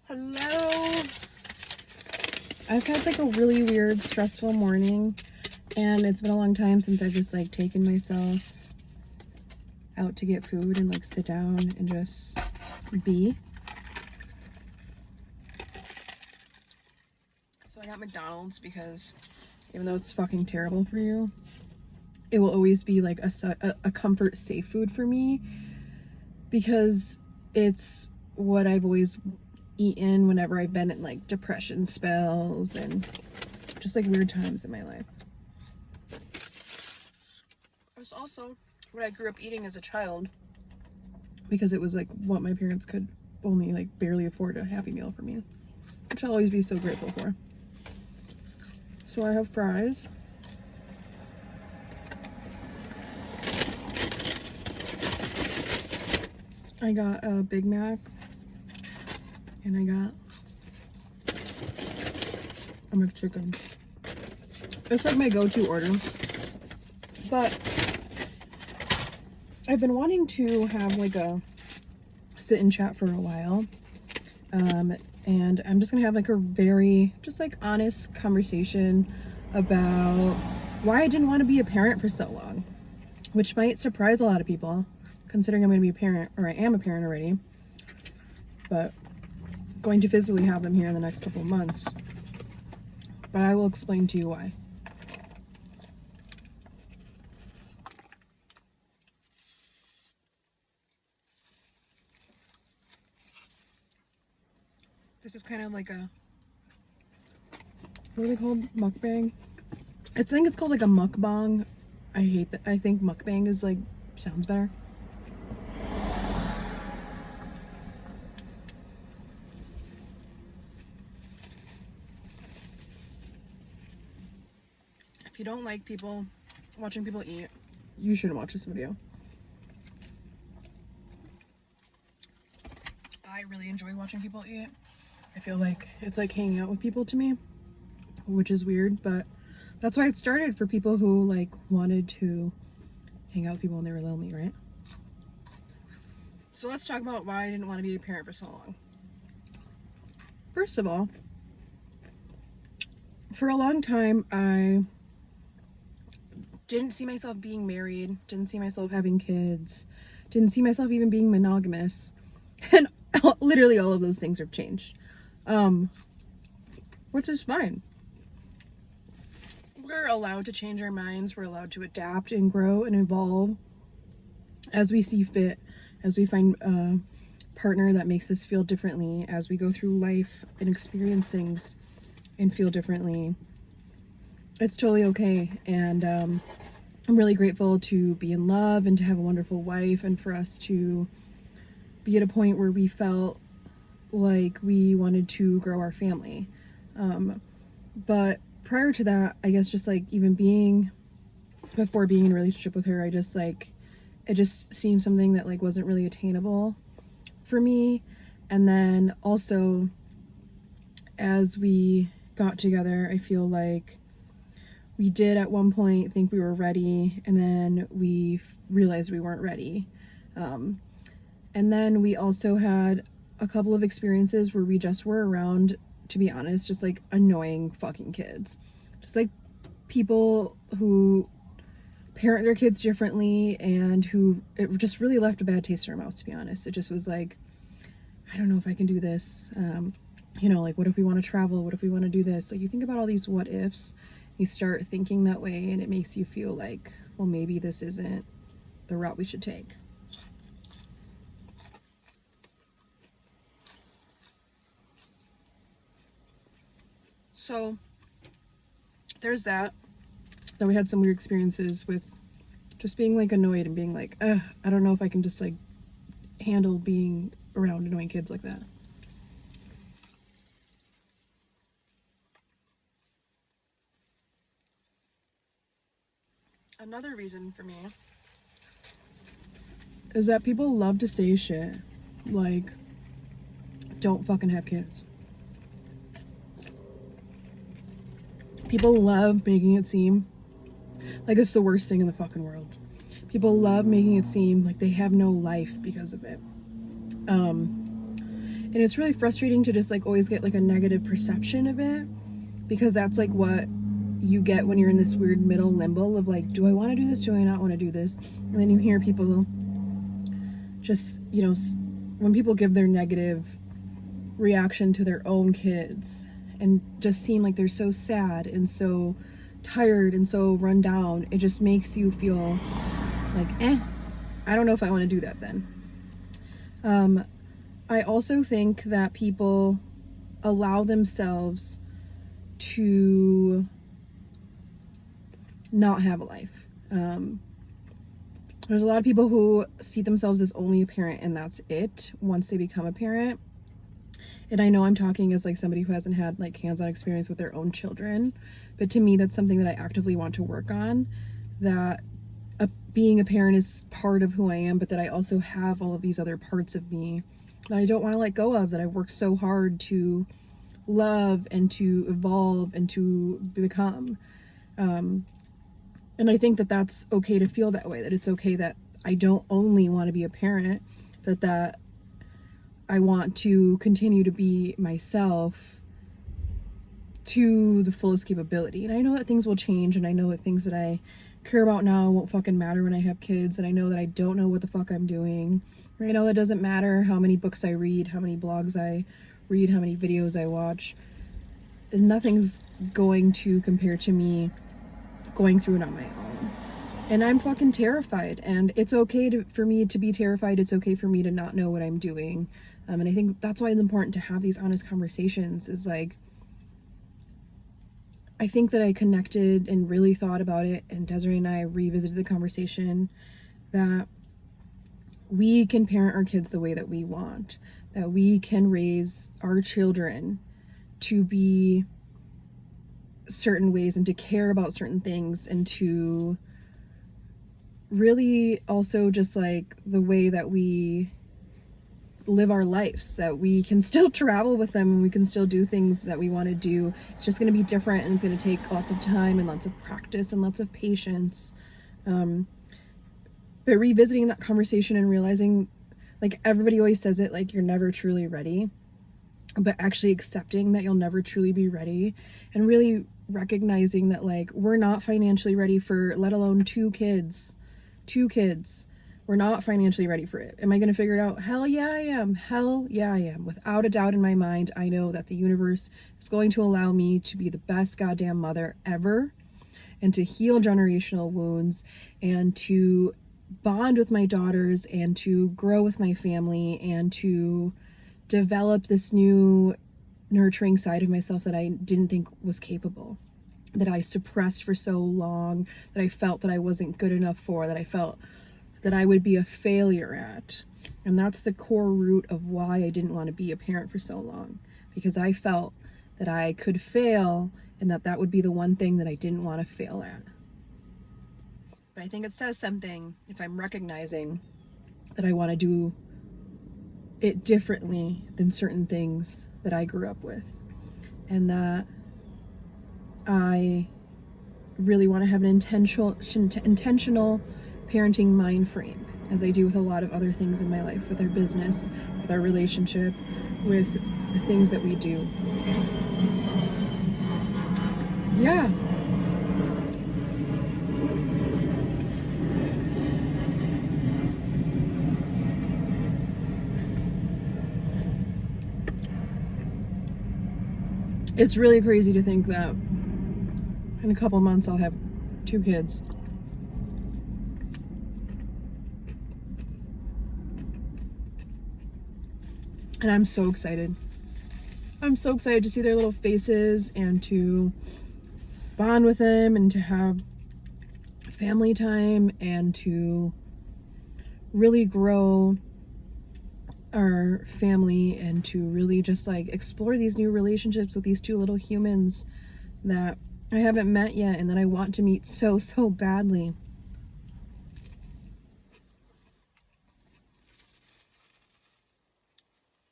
Hello. I've had like a really weird, stressful morning, and it's been a long time since I've just like taken myself out to get food and like sit down and just be. So I got McDonald's because even though it's fucking terrible for you, it will always be like a comfort safe food for me because it's what I've always eaten whenever I've been in like depression spells and just like weird times in my life. It's also what I grew up eating as a child because it was like what my parents could only like barely afford a Happy Meal for me, which I'll always be so grateful for. So I have fries. I got a Big Mac. And I got a McChicken. It's like my go-to order. But I've been wanting to have like a sit and chat for a while. And I'm just gonna have like a very just like honest conversation about why I didn't want to be a parent for so long, which might surprise a lot of people considering I'm gonna be a parent, or I am a parent already, but going to physically have them here in the next couple of months. But I will explain to you why. This is kind of like a, what are they called? Mukbang? I think it's called like a mukbang. I hate that. I think mukbang is like, sounds better. If you don't like watching people eat, you shouldn't watch this video. I really enjoy watching people eat. I feel like it's like hanging out with people to me, which is weird, but that's why it started, for people who like wanted to hang out with people when they were lonely, right? So let's talk about why I didn't want to be a parent for so long. First of all, for a long time, I didn't see myself being married, didn't see myself having kids, didn't see myself even being monogamous. And literally all of those things have changed. Which is fine. We're allowed to change our minds. We're allowed to adapt and grow and evolve as we see fit, as we find a partner that makes us feel differently, as we go through life and experience things and feel differently. It's totally okay. And I'm really grateful to be in love and to have a wonderful wife, and for us to be at a point where we felt like we wanted to grow our family. But prior to that, I guess just like even before being in a relationship with her, I just like, it just seemed something that like wasn't really attainable for me. And then also as we got together, I feel like we did at one point think we were ready, and then we realized we weren't ready. And then we also had a couple of experiences where we just were around, to be honest, just like annoying fucking kids. Just like people who parent their kids differently, and who, it just really left a bad taste in our mouth, to be honest. It just was like, I don't know if I can do this. You know, like, what if we want to travel? What if we want to do this? Like, you think about all these what ifs, you start thinking that way, and it makes you feel like, well, maybe this isn't the route we should take. So there's that. Then we had some weird experiences with just being like annoyed and being like, I don't know if I can just like handle being around annoying kids like that. Another reason for me is that people love to say shit like, don't fucking have kids. People love making it seem like it's the worst thing in the fucking world. People love making it seem like they have no life because of it. And it's really frustrating to just like always get like a negative perception of it, because that's like what you get when you're in this weird middle limbo of like, do I want to do this? Do I not want to do this? And then you hear people just, you know, when people give their negative reaction to their own kids and just seem like they're so sad and so tired and so run down, it just makes you feel like, I don't know if I want to do that then. I also think that people allow themselves to not have a life. There's a lot of people who see themselves as only a parent and that's it once they become a parent. And I know I'm talking as like somebody who hasn't had like hands-on experience with their own children, but to me that's something that I actively want to work on, that being a parent is part of who I am, but that I also have all of these other parts of me that I don't want to let go of, that I've worked so hard to love and to evolve and to become. And I think that that's okay to feel that way, that it's okay that I don't only want to be a parent, but that I want to continue to be myself to the fullest capability. And I know that things will change, and I know that things that I care about now won't fucking matter when I have kids, and I know that I don't know what the fuck I'm doing. I know that it doesn't matter how many books I read, how many blogs I read, how many videos I watch. Nothing's going to compare to me going through it on my own. And I'm fucking terrified, and it's okay for me to be terrified. It's okay for me to not know what I'm doing. And I think that's why it's important to have these honest conversations, is like, I think that I connected and really thought about it, and Desiree and I revisited the conversation that we can parent our kids the way that we want, that we can raise our children to be certain ways and to care about certain things, and to really also just like the way that we live our lives, that we can still travel with them and we can still do things that we want to do. It's just going to be different, and it's going to take lots of time and lots of practice and lots of patience. But revisiting that conversation and realizing, like, everybody always says it, like, you're never truly ready, but actually accepting that you'll never truly be ready, and really recognizing that, like, we're not financially ready for, let alone two kids. We're not financially ready for it. Am I going to figure it out? Hell yeah, I am. Hell yeah, I am. Without a doubt in my mind, I know that the universe is going to allow me to be the best goddamn mother ever, and to heal generational wounds, and to bond with my daughters, and to grow with my family, and to develop this new nurturing side of myself that I didn't think was capable, that I suppressed for so long, that I felt that I wasn't good enough for, that I felt that I would be a failure at. And that's the core root of why I didn't want to be a parent for so long, because I felt that I could fail, and that would be the one thing that I didn't want to fail at. But I think it says something if I'm recognizing that I want to do it differently than certain things that I grew up with, and that I really want to have an intentional parenting mind frame, as I do with a lot of other things in my life, with our business, with our relationship, with the things that we do. Yeah. It's really crazy to think that in a couple months I'll have 2 kids. And I'm so excited. I'm so excited to see their little faces, and to bond with them, and to have family time, and to really grow our family, and to really just like explore these new relationships with these 2 little humans that I haven't met yet, and that I want to meet so badly.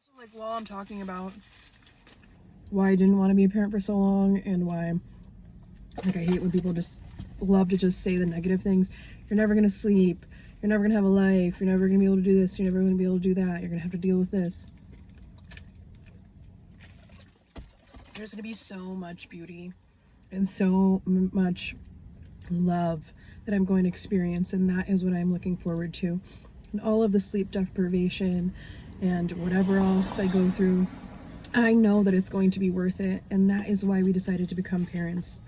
So like, while I'm talking about why I didn't want to be a parent for so long, and why, like, I hate when people just love to just say the negative things. You're never gonna sleep, you're never gonna have a life, you're never gonna be able to do this, you're never gonna be able to do that, you're gonna have to deal with this. There's going to be so much beauty and so much love that I'm going to experience, and that is what I'm looking forward to. And all of the sleep deprivation and whatever else I go through, I know that it's going to be worth it, and that is why we decided to become parents.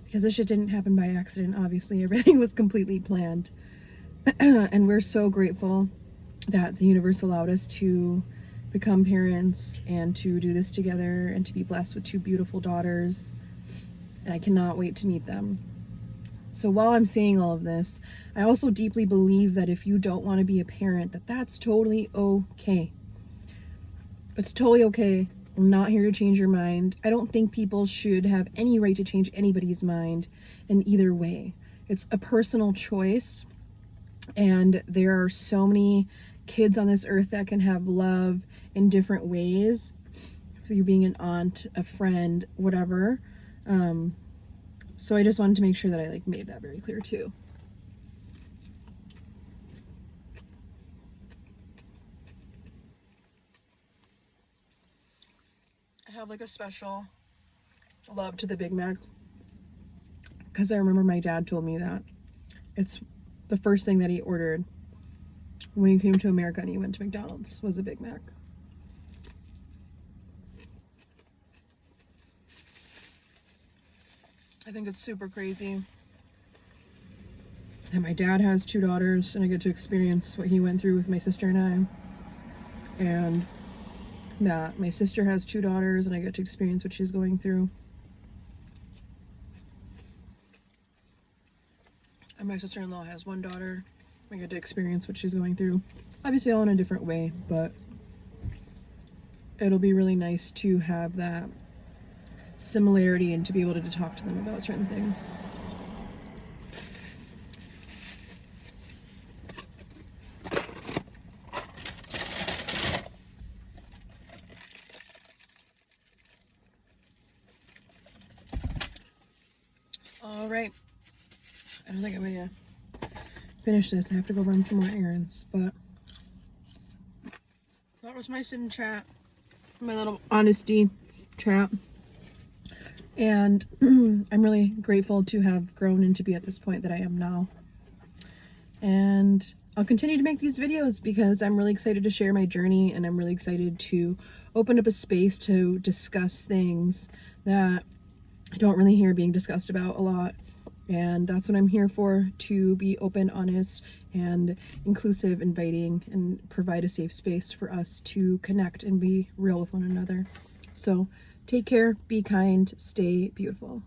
Because this shit didn't happen by accident, obviously. Everything was completely planned. And we're so grateful that the universe allowed us to become parents and to do this together and to be blessed with 2 beautiful daughters. And I cannot wait to meet them. So while I'm saying all of this, I also deeply believe that if you don't want to be a parent, that's totally okay. It's totally okay. I'm not here to change your mind. I don't think people should have any right to change anybody's mind in either way. It's a personal choice, and there are so many kids on this earth that can have love in different ways. If you're being an aunt, a friend, whatever. So I just wanted to make sure that I made that very clear too. I have a special love to the Big Mac because I remember my dad told me that it's the first thing that he ordered when he came to America and he went to McDonald's was a Big Mac. I think it's super crazy that my dad has 2 daughters and I get to experience what he went through with my sister and I, and that my sister has 2 daughters and I get to experience what she's going through. And my sister-in-law has 1 daughter. I get to experience what she's going through. Obviously all in a different way, but it'll be really nice to have that similarity and to be able to talk to them about certain things. All right. I don't think I'm gonna finish this. I have to go run some more errands, but that was my sit and chat, my little honesty chat. And I'm really grateful to have grown and to be at this point that I am now. And I'll continue to make these videos because I'm really excited to share my journey, and I'm really excited to open up a space to discuss things that I don't really hear being discussed about a lot. And that's what I'm here for, to be open, honest, and inclusive, inviting, and provide a safe space for us to connect and be real with one another. So take care, be kind, stay beautiful.